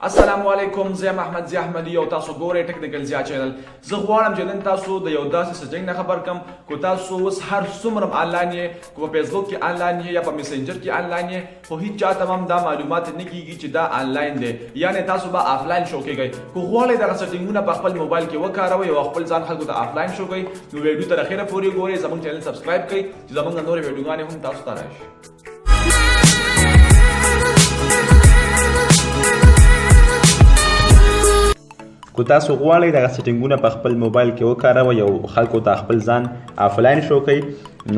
السلام علیکم، زه احمد زی احمدی او تاسو ګورئ ټیکنیکل زیا چینل. زه غواړم چې نن تاسو د یو داسې سټینګ نه خبر کم کو تاسو اوس هر څومره آنلاین یې، کو په فیسبوک کې آنلاین یې یا په میسنجر کې آنلاین یې، خو هیڅ چاته هم دا معلومات نه کیږي چې دا آنلاین دی، یعنی تاسو به آفلاین شو کیږئ. کو غواړئ دغه سټینګونه په خپل موبایل کې وکاروئ او خپل ځان خلکو ته آفلاین شو کوئ، نو ویډیو تر اخره پورې ګورئ، زموږ چینل سبسکرایب کړئ چې زموږ نور ویډیوګانې هم تاسو ته راشي. کو تاسو غواړئ دغه سیټینګونه په خپل موبایل کې وکاروئ او خلکو ته خپل ځان آفلاین شو کوئ،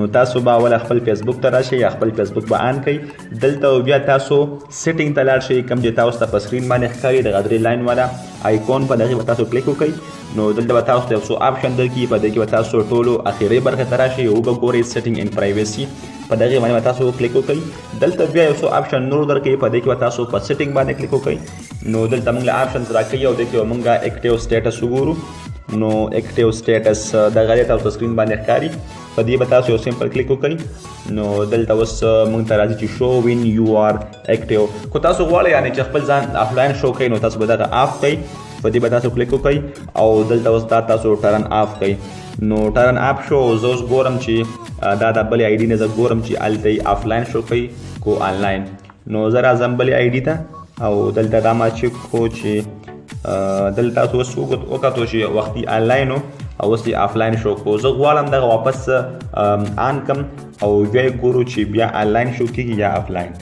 نو تاسو به اول خپل فیسبوک ته راشئ یا خپل فیسبوک به آن کړئ. دلته بیا تاسو سیټینګ ته لاړ شئ، کوم چې تاسو ته په سکرین باندې ښکاري دغه درې لاین والا آیکون په دغې به تاسو کلیک وکړئ. نو دلته به تاسو ته یو څو آپشن درکړي، په دې کې به تاسو ټولو اخري برخې ته راشئ او وګورئ سیټینګ ان پرایویسي، په دغې باندې به تاسو کلیک وکړئ. دلته بیا یو څو آپشن نور درکوي، په دې کې به تاسو په سیټینګ باندې کلیک وکړئ. نو دلته موږ له آپشنز راکوي او دې کې به موږ اکټیو سټیټس وګورو. نو اکټیو سټیټس دغه دی تاسو سکرین باندې ښکاري، په دې به تاسو یو سمپل کلیک وکړئ. نو دلته اوس موږ ته راځي چې شو وین یو آر اکټیو. کو تاسو غواړئ یعنې چې خپل ځان آفلاین شو کوئ، نو تاسو به دغه آف کړئ، په دې به تاسو کلیک وکړئ او دلته اوس دا تاسو ټرن آف کړئ. نو ټرن آف شو، زه اوس ګورم چې دا د بلې آی ډي نه زه ګورم چې هلته یې آفلاین شو کوي کو آنلاین. نو زه راځم بلې آی ډي ته او دلته دا ما چک کړو چې دلته تاسو اوس وکتو چې وختي آنلاین و او اوس یې آفلاین شو کو. زه غواړم دغه واپس آن کم او بیا یې ګورو چې بیا آنلاین شو کېږي یا آفلاین.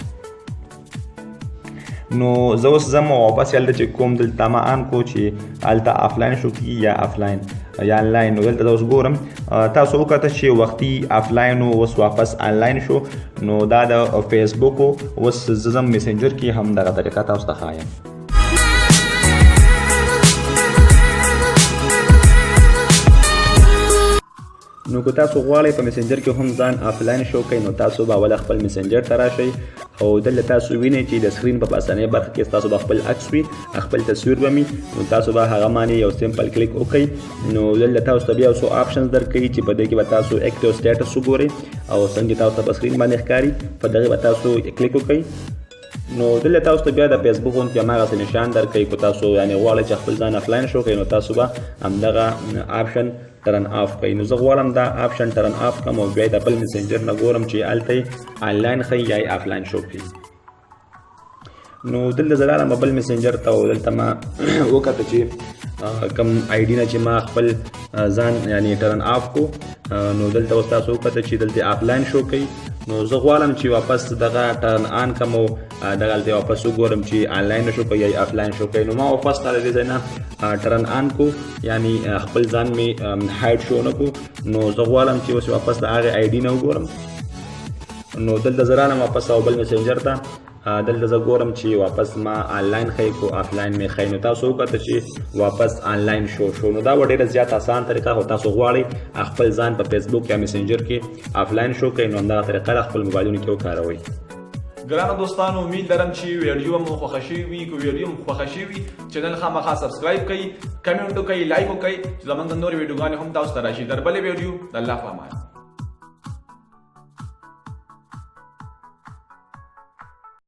نو زه اوس ځم او واپس هلته چې کوم دلته ما آن کو چې هلته آفلاین شو کېږي یا آفلاین یا آنلاین. نو دلته زه اوس ګورم تاسو وکته چې وختي آفلاین و اوس واپس آنلاین شو. نو دا د فیسبوک و، اوس زه ځم میسنجر کې هم دغه طریقه تاسو ته ښایم. نو که تاسو غواړئ په میسنجر کې هم ځان آفلاین شو کوئ، نو تاسو به اول خپل میسنجر ته راشئ او دلته تاسو وینئ چې د سکرین په پاسنۍ برخه کې تاسو به خپل عکس وي، خپل تصویر به وي، نو تاسو به هغه باندې یو سمپل کلیک وکړئ. نو دلته تاسو ته بیا یو څو آپشنز درکوي چې په دې کې به تاسو اکټیو سټیټس وګورئ او څنګه تاسو ته په سکرین باندې ښکاري، په دغې به تاسو کلیک وکړئ. نو دلته تاسو ته بیا د فیسبوک غوندې هماغسې نشان درکوي. که تاسو یعنې غواړئ چې خپل ځان آفلاین شو کړئ، نو تاسو به همدغه آپشن ټرن آف کړئ. نو زه غواړم دا آپشن ټرن آف کړم او بیا د بل میسنجر نه ګورم چې هلته یې آنلاین ښیي یا یې آفلاین شو کړي. نو دلته زه لاړم بل میسنجر ته او دلته ما وکته چې کوم آی ډي نه چې ما خپل ځان یعنې ټرن آف کو، نو دلته اوس تاسو وکته چې دلته آفلاین شو کوي. نو زه غواړم چې واپس دغه ټرن آن کړم او دغه هلته واپس وګورم چې آنلاین شو کوي یا آفلاین شو کوي. نو ما واپس د دې ځای نه ټرن آن کو، یعنې خپل ځان مې هایډ شو نه کو. نو زه غواړم چې اوس واپس د هغې آی ډي نه وګورم. نو دلته زه رالم واپس او بل میسنجر ته، دلته زه ګورم چې واپس ما آنلاین ښیي کو آفلاین مې ښیي. نو تاسو وکته چې واپس آنلاین شو. نو دا به ډېره زیات آسان طریقه، خو تاسو غواړئ خپل ځان په فیسبوک یا میسنجر کې آفلاین شو کوئ، نو همدغه طریقه له خپل موبایلونو کې وکاروئ. ګرانو دوستانو، امید لرم چې ویډیو مو خوښه شوې وي. که ویډیو مو خوښه شوې وي، چینل خامخا سبسکرایب کړئ، کمنټ وکړئ، لایک وکړئ چې زموږ د نورو ویډیوګانې هم تاسو ته راشي. تر بلې ویډیو د الله په امان.